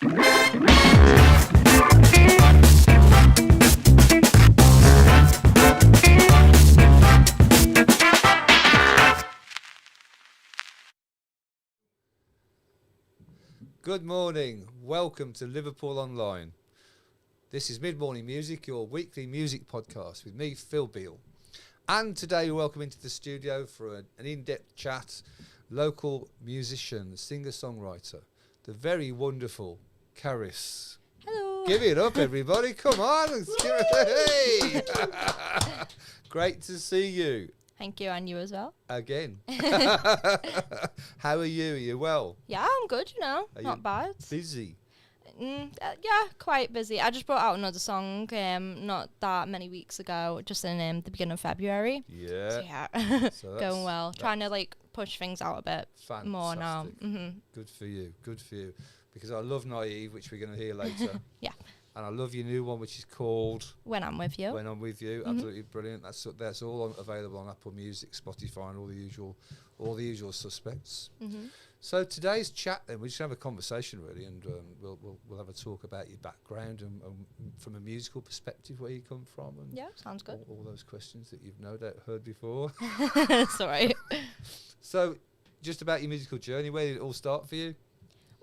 Good morning, welcome to Liverpool Online. This is Mid-Morning Music, your weekly music podcast with me, Phil Beale. And today we're welcome into the studio for an in-depth chat, local musician, singer-songwriter, the very wonderful Caerys. Hello. Give it up, everybody, come on. Let's give it, hey! Great to see you. Thank you, and you as well. Again. How are you? Are you well? Yeah, I'm good, Are not you bad. Busy? Yeah, quite busy. I just brought out another song not that many weeks ago, just in the beginning of February. Yeah. So yeah, So going well. Trying to push things out a bit more now. fantastic. Good for you. Good for you. Because I love Naive, which we're going to hear later. Yeah. And I love your new one, which is called When I'm With You. When I'm With You. Absolutely brilliant. That's all available on Apple Music, Spotify, and all the usual suspects. So today's chat, then, we're just gonna have a conversation really, and we'll have a talk about your background and from a musical perspective, where you come from, and Yeah, sounds good. all those questions that you've no doubt heard before. Sorry. So, just about your musical journey, where did it all start for you?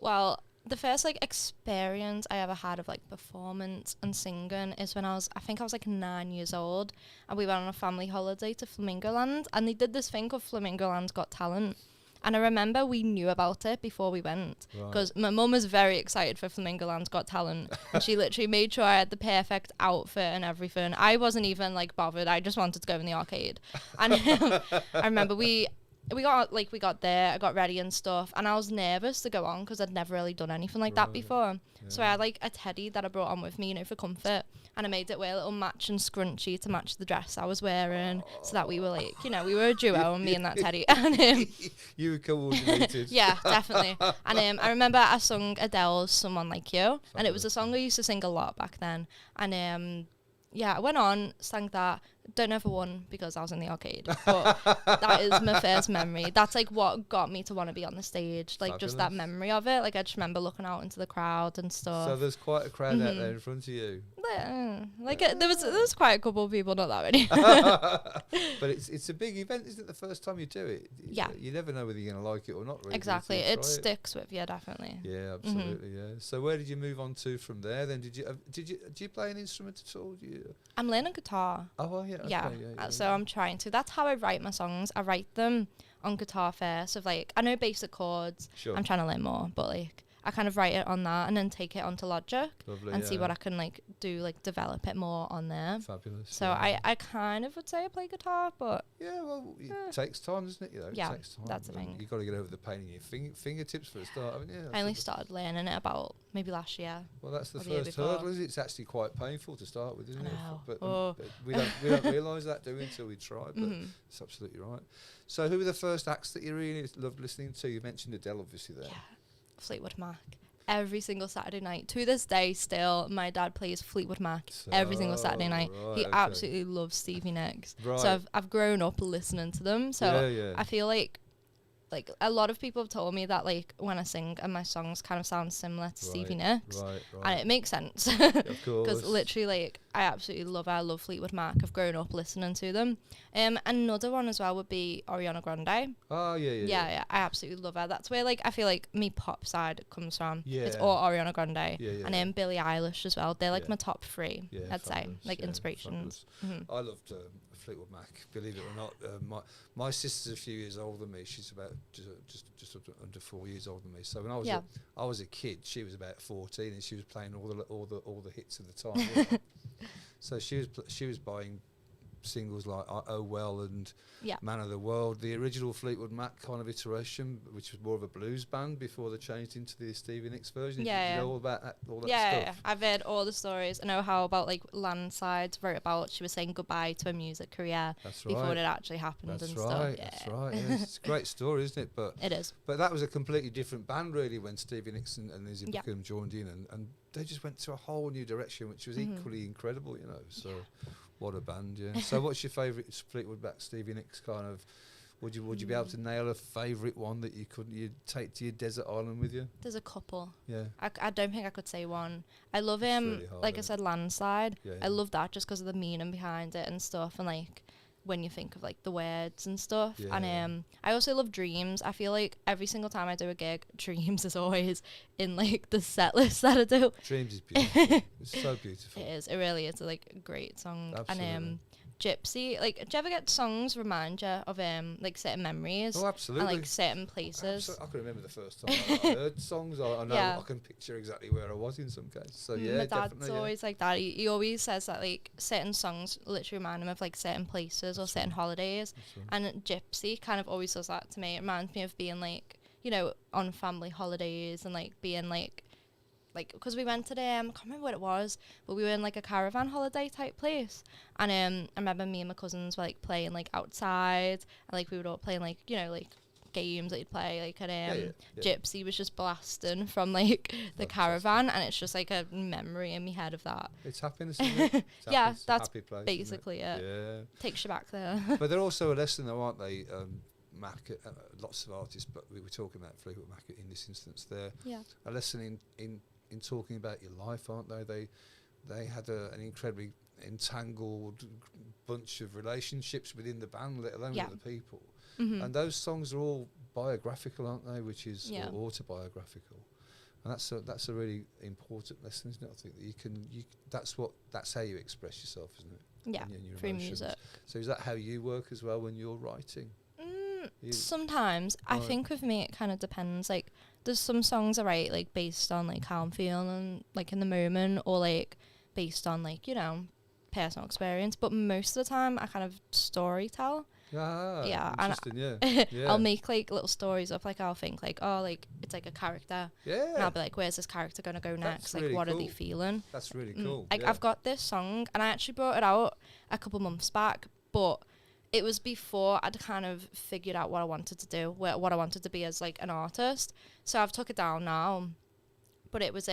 Well, the first experience I ever had of performance and singing is when I think I was 9 years old, and we went on a family holiday to Flamingoland, and they did this thing called Flamingoland's Got Talent. And I remember we knew about it before we went, because my mum was very excited for Flamingoland's Got Talent, and she literally made sure I had the perfect outfit and everything. I wasn't even bothered. I just wanted to go in the arcade. And I remember we got there, I got ready and stuff, and I was nervous to go on because I'd never really done anything like that before. Yeah. So I had a teddy that I brought on with me, for comfort, and I made it wear a little matching scrunchie to match the dress I was wearing, so that we were we were a duo, and me and that teddy. And you were coordinated. Yeah, definitely. And I remember I sung Adele's Someone Like You, and it was a song I used to sing a lot back then. And yeah, I went on, sang that. Don't know if I won because I was in the arcade, but that is my first memory. That's what got me to want to be on the stage, just that memory of it. I just remember looking out into the crowd and stuff. So there's quite a crowd out there in front of you. There was quite a couple of people, not that many. But it's a big event, isn't it? The first time you do it. Yeah. You never know whether you're going to like it or not. Really, exactly. It sticks with you, definitely. Yeah, absolutely. Yeah. So where did you move on to from there? Then did you play an instrument at all? I'm learning guitar. Oh yeah. Okay, yeah. So I'm trying to. That's how I write my songs. I write them on guitar first. I know basic chords. Sure. I'm trying to learn more, but I kind of write it on that and then take it onto Logic. Lovely, and see what I can do, develop it more on there. Fabulous. So I kind of would say I play guitar, but yeah, well, it takes time, doesn't it? Yeah, it takes time. that's the thing. You've got to get over the pain in your fingertips for a start, haven't you? I only started learning it about maybe last year. Well, that's the first hurdle, isn't it? It's actually quite painful to start with, isn't it? But we don't realise that, do we, until we try. But it's absolutely right. So who were the first acts that you really loved listening to? You mentioned Adele, obviously, there. Yeah, Fleetwood Mac. Every single Saturday night. To this day, still, my dad plays Fleetwood Mac every single Saturday night. He absolutely loves Stevie Nicks. Right. So I've grown up listening to them. So I feel like a lot of people have told me that when I sing and my songs kind of sound similar to Stevie Nicks. Right. And it makes sense. Of course. Because literally, I absolutely love her. I love Fleetwood Mac. I've grown up listening to them. Another one as well would be Ariana Grande. Oh, yeah. I absolutely love her. That's where, I feel me pop side comes from. Yeah. It's all Ariana Grande. Yeah. And Billie Eilish as well. They're, my top three, I'd say. Inspirations. I loved Fleetwood Mac, believe it or not. My sister's a few years older than me. She's about just under 4 years older than me. So when I was a kid, she was about 14, and she was playing all the hits of the time. So she was buying singles like Oh Well and Man of the World, the original Fleetwood Mac kind of iteration, which was more of a blues band before they changed into the Stevie Nicks version. Did you know all about that stuff? Yeah, I've heard all the stories. I know how about Landslides wrote about she was saying goodbye to her music career before it actually happened and stuff. That's right. Yeah. It's a great story, isn't it? But it is. But that was a completely different band really when Stevie Nicks and Lizzie Buckingham joined in, and they just went to a whole new direction, which was equally incredible, So. What a band, yeah. So what's your favourite Fleetwood Mac, Stevie Nicks kind of, Would you be able to nail a favourite one that you'd take to your desert island with you? There's a couple. Yeah. I don't think I could say one. I love Really hard, like I said, Landslide. Yeah, I love that just because of the meaning behind it and stuff, and like when you think of like the words and stuff. Yeah. And I also love Dreams. I feel like every single time I do a gig, Dreams is always in like the set list that I do. Dreams is beautiful. It's so beautiful. It is. It really is like a great song. Absolutely. And Gypsy, like, do you ever get songs remind you of like certain memories? Oh, absolutely. And like certain places. I can remember the first time I heard songs. I know. Yeah. I can picture exactly where I was in some cases. So yeah, My dad's definitely. always like that. He always says that like certain songs literally remind him of like certain places or certain holidays. And Gypsy kind of always does that to me. It reminds me of being like, you know, on family holidays and like being like because we went to the I can't remember what it was, but we were in like a caravan holiday type place, and I remember me and my cousins were like playing like outside, and like we were all playing like, you know, like games that you'd play, like, and Gypsy was just blasting from like the caravan, and it's just like a memory in my head of that. It's happiness, isn't it? Yeah, it's that's happy place, basically it. Yeah. Takes you back there. But they're also a lesson though, aren't they? Mac, lots of artists, but we were talking about Fleetwood Mac in this instance. They're a lesson in talking about your life, aren't they? They had an incredibly entangled bunch of relationships within the band, let alone with the people. Mm-hmm. And those songs are all biographical, aren't they? Which is or autobiographical, and that's a really important lesson, isn't it? I think that that's how you express yourself, isn't it? Yeah, through music. So is that how you work as well when you're writing? Sometimes. I think with me it kind of depends. Like, there's some songs I write like based on like how I'm feeling like in the moment, or like based on like, you know, personal experience, but most of the time I kind of story tell. I'll make like little stories up. Like, I'll think like, oh, like it's like a character, and I'll be like, where's this character gonna go next? Like, what are they feeling? That's really cool. Like, I've got this song, and I actually brought it out a couple months back, but it was before I'd kind of figured out what I wanted to do, what I wanted to be as like an artist. So I've took it down now. But it was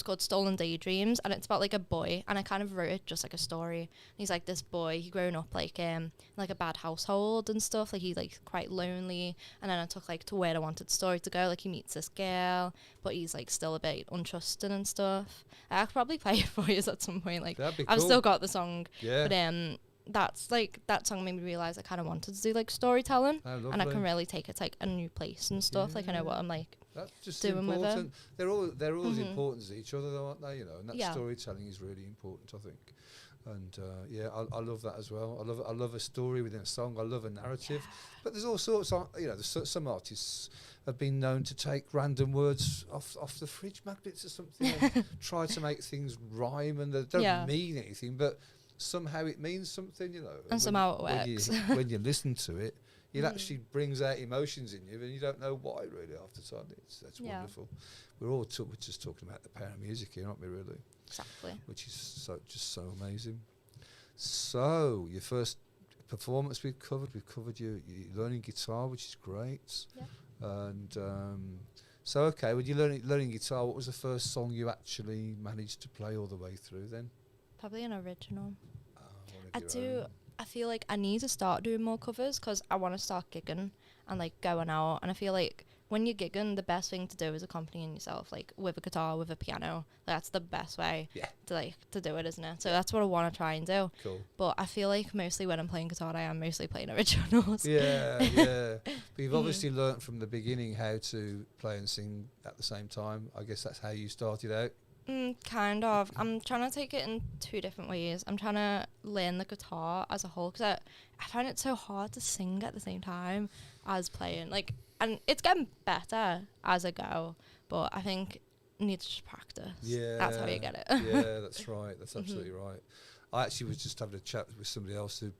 called Stolen Daydreams, and it's about like a boy, and I kind of wrote it just like a story. And he's like this boy, he grown up like in like a bad household and stuff, like he's like quite lonely, and then I took like to where I wanted the story to go, like he meets this girl, but he's like still a bit untrusting and stuff. I could probably play it for you at some point, like I've still got the song, but that's like, that song made me realise I kind of wanted to do like storytelling, and I can really take it to like a new place and stuff, like I know what I'm like that's just doing important. With it. They're always important to each other though, aren't they? You know, and that storytelling is really important, I think. And I love that as well. I love a story within a song. I love a narrative. But there's all sorts of, you know, some artists have been known to take random words off the fridge magnets or something and try to make things rhyme, and they don't mean anything, but somehow it means something, you know. And somehow it works. When you listen to it, it actually brings out emotions in you, and you don't know why really half the time. That's wonderful. We're just talking about the power of music here, aren't we, really? Exactly. Which is just so amazing. So, your first performance we've covered you learning guitar, which is great. Yeah. And so, okay, when you're learning guitar, what was the first song you actually managed to play all the way through then? Probably an original. I feel like I need to start doing more covers, because I want to start gigging and like going out, and I feel like when you're gigging, the best thing to do is accompanying yourself like with a guitar, with a piano. That's the best way to do it, isn't it? So that's what I want to try and do. Cool. But I feel like mostly when I'm playing guitar, I am mostly playing originals. Yeah. But you've obviously learnt from the beginning how to play and sing at the same time. I guess that's how you started out. Kind of. I'm trying to take it in two different ways. I'm trying to learn the guitar as a whole, because I find it so hard to sing at the same time as playing. Like, and it's getting better as I go, but I think I need to just practice. Yeah. That's how you get it. Yeah, that's right. That's absolutely right. I actually was just having a chat with somebody else who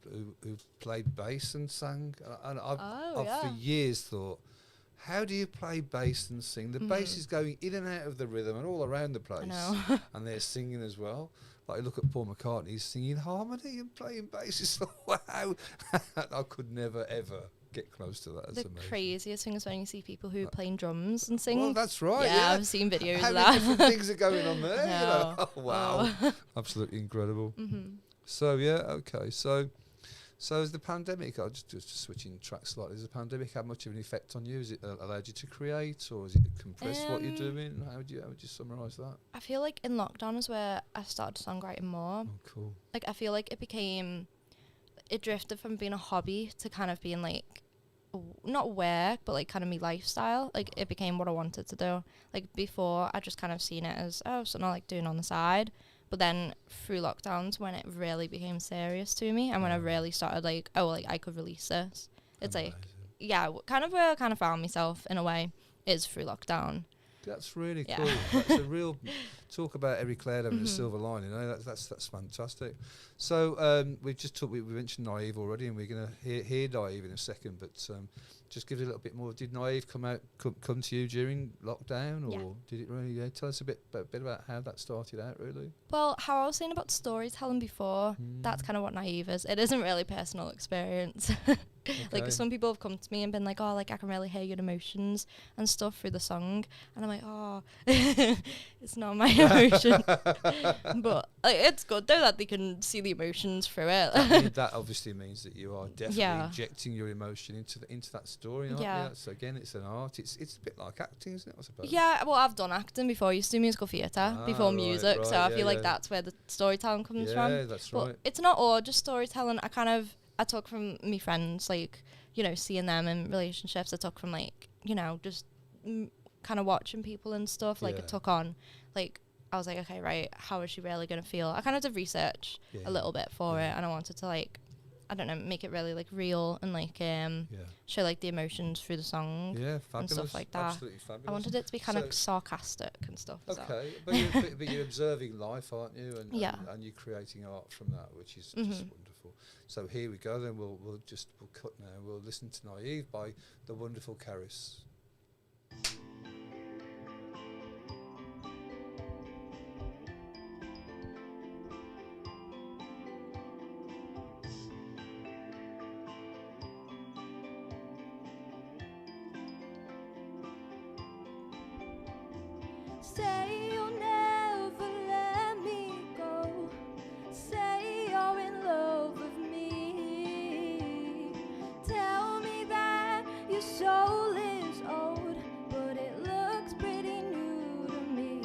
played bass and sang, and I've for years thought, how do you play bass and sing? The bass is going in and out of the rhythm and all around the place. I know. And they're singing as well. Like, look at Paul McCartney, he's singing harmony and playing bass. It's like, wow. I could never, ever get close to that. That's amazing. The craziest thing is when you see people who are playing drums and sing. Well, that's right. Yeah, I've seen videos how of many that. different things are going on there? You know? Oh, wow. Absolutely incredible. So, yeah, okay. So So is the pandemic, just switching tracks slightly, has the pandemic had much of an effect on you? Has it allowed you to create, or has it compressed what you're doing? How would you summarise that? I feel like in lockdown is where I started songwriting more. Oh, cool. Like, I feel like it drifted from being a hobby to kind of being like, not work, but like kind of my lifestyle. Like, it became what I wanted to do. Like, before I just kind of seen it as, something I like doing on the side. But then through lockdowns, when it really became serious to me, and when I really started like, I could release this. It's amazing. Kind of where I kind of found myself in a way is through lockdown. That's really cool. That's a real talk about every cloud having a silver lining. That's fantastic. So we mentioned Naive already, and we're going to hear Naive in a second. But just give it a little bit more. Did Naive come to you during lockdown, or did it really? Yeah, tell us a bit about how that started out, really. Well, how I was saying about storytelling before, that's kind of what Naive is. It isn't really personal experience. Like, some people have come to me and been like, I can really hear your emotions and stuff through the song, and I'm like, it's not my emotion. But like, it's good though that they can see the emotions through it. That obviously means that you are definitely injecting your emotion into that story, aren't you? So again, it's an art. It's a bit like acting, isn't it, I suppose? Yeah, well, I've done acting before. I used to do musical theatre before music, so I feel like that's where the storytelling comes from. Yeah, that's right. But it's not all just storytelling. I took from me friends, like, seeing them in relationships. I took from, like, just kind of watching people and stuff. Like, I took on, like, I was like, okay, right, how is she really going to feel? I kind of did research a little bit for it, and I wanted to, like, I don't know, make it really, like, real and, like, show, like, the emotions through the song and stuff like that. Absolutely fabulous. I wanted it to be kind of sarcastic and stuff. Okay, but you're observing life, aren't you? And you're creating art from that, which is just wonderful. So here we go. Then we'll cut now. We'll listen to Naive by the wonderful Caerys. Say you'll never let me go. Say you're in love with me. Tell me that your soul is old, but it looks pretty new to me.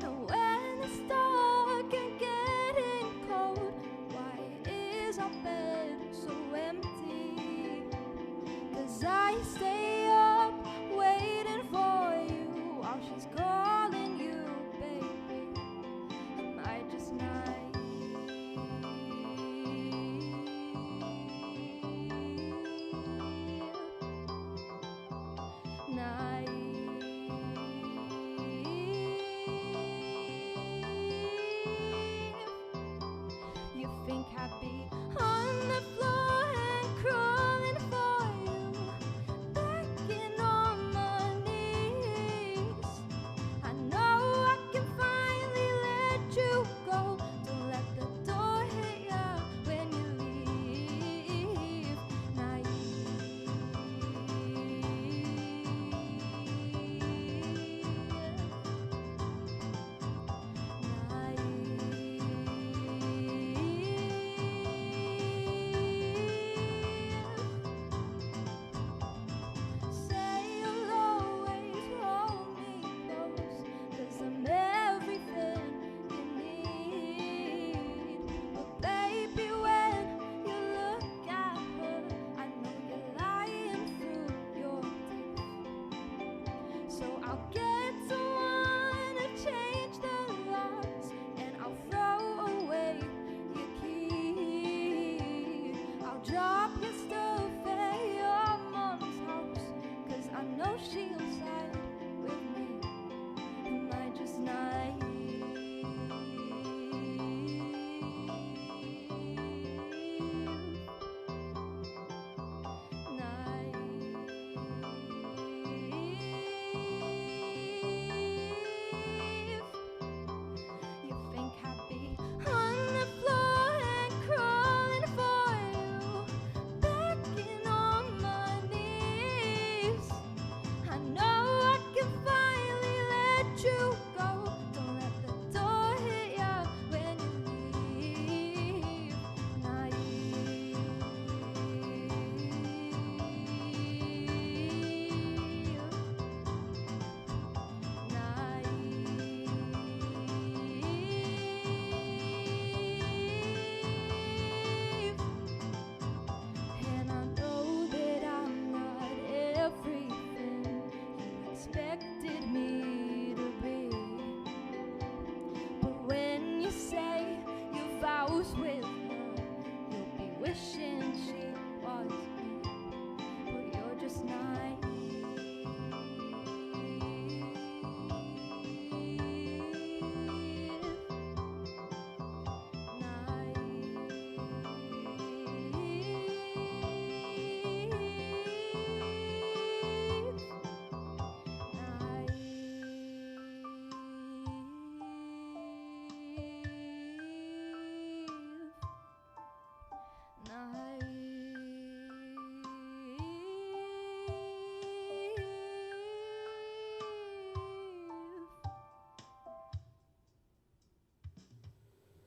And when it's dark and getting cold, why is our bed so empty? 'Cause I stay up waiting for you. She's calling you, baby. Am I just naive? You think I'd be on the floor and crawling for you?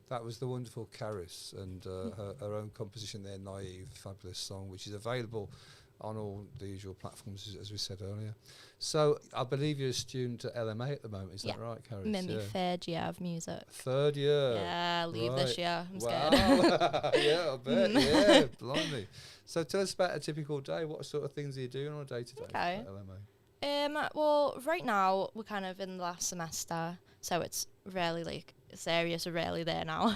That was the wonderful Caerys and her own composition there, Naive, fabulous song, which is available on all the usual platforms, as we said earlier. So I believe you're a student at LMA at the moment, is that right, Caerys? I'm in my third year of music. Third year? Yeah, I'll leave this year. I'm wow. scared. Yeah, I bet. Yeah, blimey. So tell us about a typical day. What sort of things are you doing on a day-to-day at LMA? Well, right now we're kind of in the last semester, so it's really like serious or rarely there now.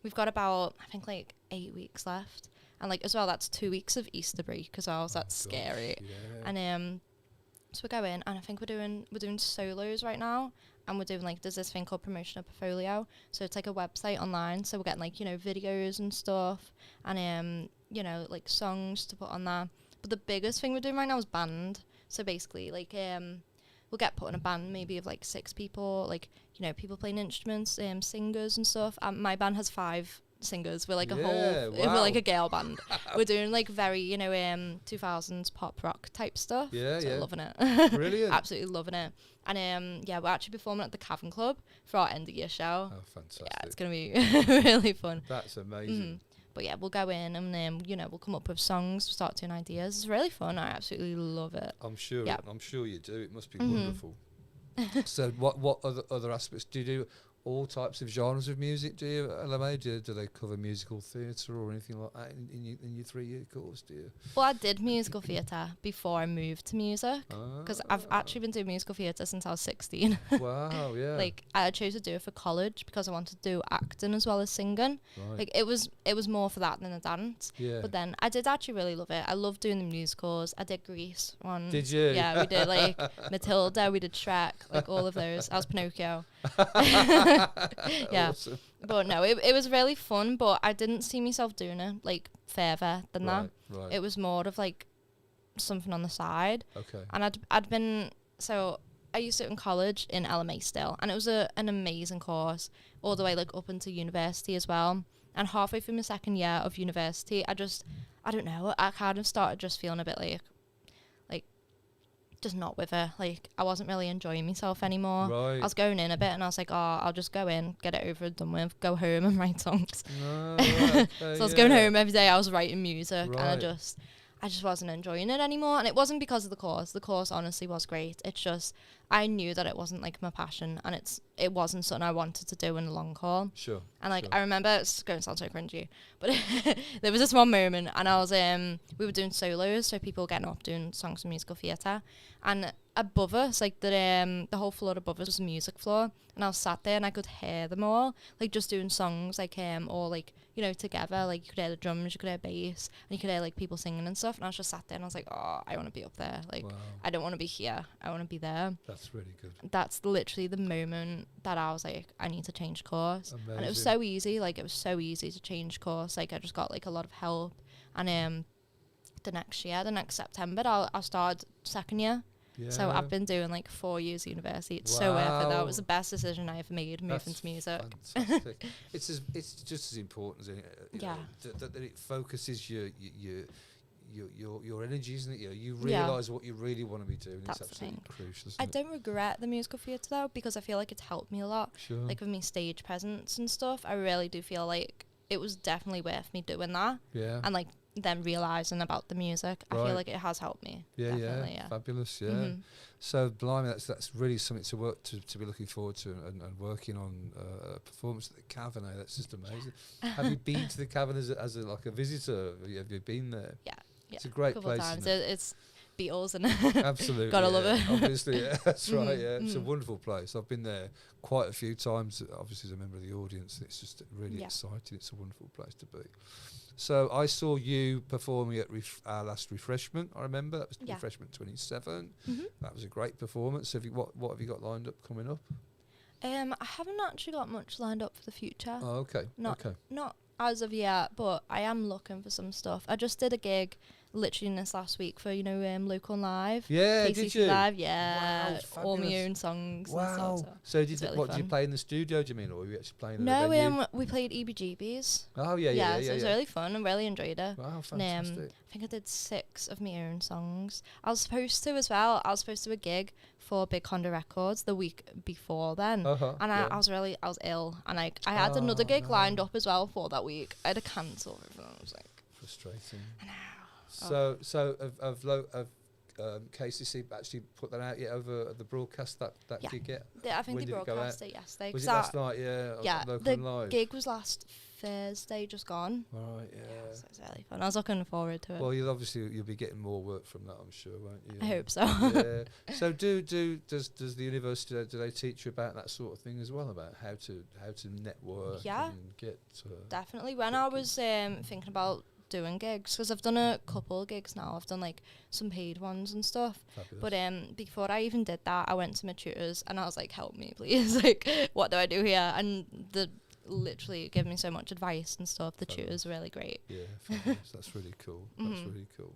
We've got about, I think, like 8 weeks left. And like as well, that's 2 weeks of Easter break as well, so that's scary. Yeah. And so we're going, and I think we're doing solos right now, and we're doing like, there's this thing called Promotion of Portfolio. So it's like a website online, so we're getting like, you know, videos and stuff, and you know, like songs to put on there. But the biggest thing we're doing right now is band. So basically, like we'll get put in a band maybe of like 6 people, like, you know, people playing instruments, singers and stuff. My band has 5 singers. We're like we're like a girl band. We're doing like very, you know, 2000s pop rock type stuff. Loving it. Brilliant. Absolutely loving it. And we're actually performing at the Cavern Club for our end of year show. Oh, fantastic. Yeah, it's gonna be really fun. That's amazing. But yeah, we'll go in and you know, we'll come up with songs, we'll start doing ideas. It's really fun. I absolutely love it. I'm sure you do. It must be wonderful. So what other aspects do you do? All types of genres of music, do you at LMA? Do they cover musical theatre or anything like that in your 3-year course, do you? Well, I did musical theatre before I moved to music, because I've actually been doing musical theatre since I was 16. Wow, yeah. Like, I chose to do it for college because I wanted to do acting as well as singing. Right. Like, it was more for that than a dance. Yeah. But then I did actually really love it. I love doing the musicals. I did Grease one. Did you? Yeah, we did like Matilda, we did Shrek, like all of those. I was Pinocchio. Yeah. Awesome. But no, it was really fun, but I didn't see myself doing it like further than that. Right. It was more of like something on the side. Okay. And I'd been, so I used it in college in LMA still, and it was an amazing course all the way like up into university as well. And halfway through my second year of university, I don't know, I kind of started just feeling a bit like just not with it. Like, I wasn't really enjoying myself anymore. Right. I was going in a bit and I was like, I'll just go in, get it over and done with, go home and write songs. No, right. So I was going home every day, I was writing music, and Right. I just wasn't enjoying it anymore. And it wasn't because of the course. The course honestly was great. It's just, I knew that it wasn't like my passion, and it wasn't something I wanted to do in the long haul. Sure. And like, sure. I remember, it's going to sound so cringy, but there was this one moment, and I was, we were doing solos, so people getting up doing songs from musical theatre, and above us, like the whole floor above us was a music floor, and I was sat there and I could hear them all, like just doing songs, like all like, you know, together, like you could hear the drums, you could hear bass, and you could hear like people singing and stuff, and I was just sat there and I was like, oh, I want to be up there, like, Wow. I don't want to be here, I want to be there. That's really good. That's literally the moment that I was like, I need to change course. Amazing. And it was so easy, like it was so easy to change course, like I just got like a lot of help, and the next September I'll start second year. Yeah. So I've been doing like 4 years university. It's so worth it. That was the Wow. best decision I ever made, moving to music. Fantastic. It's just as important, isn't it? You Yeah. know, that it focuses your energy, isn't it? You realise what you really want to be doing. That's it's the thing. absolutely crucial, isn't I it? don't regret the musical theatre though, because I feel like it's helped me a lot. Sure. Like with me stage presence and stuff, I really do feel like it was definitely worth me doing that. Yeah. And like then realising about the music, I Right. feel like it has helped me. Yeah, Definitely, yeah, yeah. fabulous, yeah. Mhm. So, blimey, that's really something to be looking forward to, and working on performance at the Cavern. That's just amazing. Have you been to the Cavern as a visitor? Have you been there? Yeah. It's a great couple place. of times. Isn't it? It's Beatles and Absolutely, gotta love yeah. it. Obviously, yeah, that's right. Mhm, Yeah, it's a mhm. wonderful place. I've been there quite a few times. Obviously, as a member of the audience, it's just really Yeah. exciting. It's a wonderful place to be. So I saw you performing at our last refreshment. I remember that was Yeah. refreshment 27. Mhm. That was a great performance. What have you got lined up coming up? I haven't actually got much lined up for the future. Oh, okay. Not Okay. not as of yet, but I am looking for some stuff. I just did a gig literally in this last week for, Local and Live. Yeah, did KCC you? Live, yeah. Wow, All my fabulous. own songs and Wow. stuff. So it's really did you fun. play in the studio, do you mean, or were you actually playing at a No, venue? we played EBGBs. Oh, yeah. So it was really fun. I really enjoyed it. Wow, And, fantastic. I think I did 6 of my own songs. I was supposed to as well. I was supposed to do a gig for Big Honda Records the week before then. Uh-huh, And yeah. I was ill. And I had another gig no. lined up as well for that week. I had to cancel everything. I was like, Frustrating. I know. So have KCC actually put that out yet over the broadcast that Yeah. gig yet? I think When they did it go broadcast out? it yesterday. Was it 'cause last night? Yeah. yeah, Local the and Live. gig was last Thursday, just gone. Right. So Yeah. it was really fun. I was looking forward to it. Well, you'll be getting more work from that, I'm sure, won't you? I hope so. Yeah. So does the university, do they teach you about that sort of thing as well, about how to network Yeah. and get Definitely. When I was thinking about doing gigs, because I've done a couple of gigs now, I've done like some paid ones and stuff. fabulous. But before I even did that, I went to my tutors and I was like, help me, please. Like, what do I do here? And the literally give me so much advice and stuff. The tutors are really great. Yeah, fabulous. That's really cool. That's Mhm. really cool.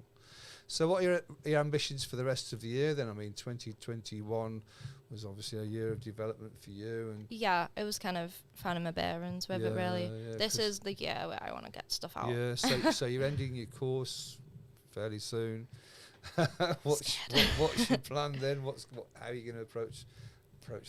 So what are your ambitions for the rest of the year then? I mean, 2021 was obviously a year of development for you. And Yeah, it was kind of finding my bearings with it, really. yeah, This 'cause- is the year where I want to get stuff out. Yeah, so you're ending your course fairly soon. what's your plan then? How are you going to approach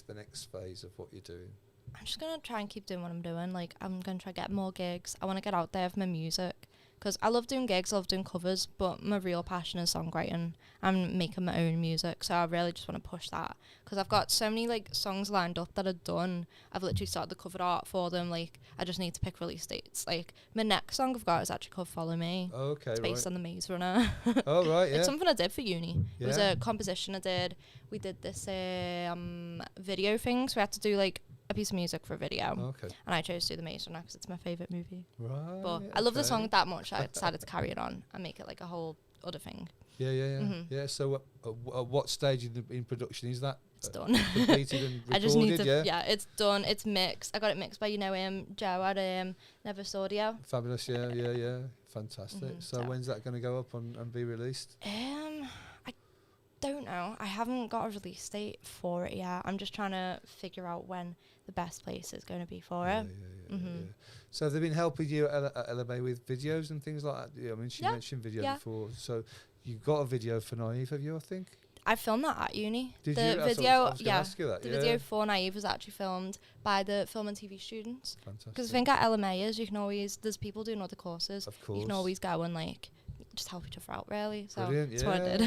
the next phase of what you're doing? I'm just going to try and keep doing what I'm doing. Like, I'm going to try to get more gigs. I want to get out there with my music. Because I love doing gigs, I love doing covers, but my real passion is songwriting and making my own music. So I really just want to push that. Because I've got so many, like, songs lined up that are done. I've literally started the cover art for them. Like, I just need to pick release dates. Like, my next song I've got is actually called Follow Me. Oh, okay, It's based right. on the Maze Runner. Oh, right, yeah. It's something I did for uni. It was Yeah. a composition I did. We did this video thing, so we had to do like a piece of music for a video. Okay. And I chose to do the Maze Runner because it's my favourite movie. Right. But I love the okay. song that much, I decided to carry it on and make it like a whole other thing. Yeah. Mhm. Yeah. So at what stage in production is that? It's done. Completed and recorded, I just need to, yeah? it's done. It's mixed. I got it mixed by, Joe at Never Audio. Fabulous, yeah. Fantastic. Mhm, So so- when's that going to go up and be released? I don't know. I haven't got a release date for it yet. I'm just trying to figure out when the best place is going to be for it. Yeah. Mhm. So they've been helping you at LMA with videos and things like that? Yeah, I mean, she Yeah, mentioned video yeah. before. So you got a video for Naive, have you, I think? I filmed that at uni. Did the you? That's what video, I was gonna ask you that, the yeah. video for Naive was actually filmed by the film and TV students. Fantastic. Because I think at LMA is you can always, there's people doing other courses. Of course. You can always go and like just help each other out, really. So Brilliant, that's yeah. what I did.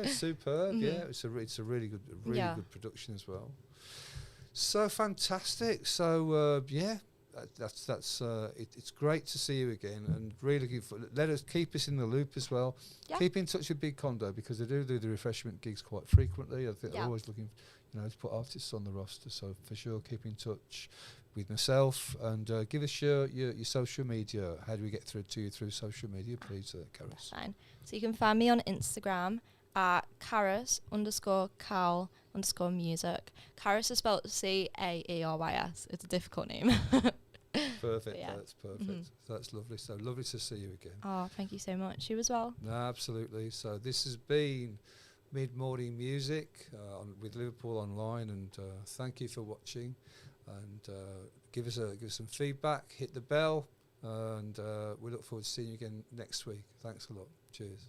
Yeah, superb. Mhm. Yeah, it's a really good Yeah. good production as well. So fantastic. So it's great to see you again, and really looking for. Let us keep us in the loop as well. Yeah. Keep in touch with Big Condo because they do the refreshment gigs quite frequently. I think they're Yeah. always looking, to put artists on the roster. So for sure, keep in touch with myself and give us your social media. How do we get through to you through social media, please, That's Caerys? fine. So you can find me on Instagram at Caerys_Cal_music. Caerys is spelled Caerys. It's a difficult name. Perfect. yeah. That's perfect. Mhm. That's lovely. So lovely to see you again. Oh, thank you so much. You as well. No, absolutely. So this has been Mid-Morning Music with Liverpool Online, and thank you for watching. And give us some feedback. Hit the bell, and we look forward to seeing you again next week. Thanks a lot. Cheers.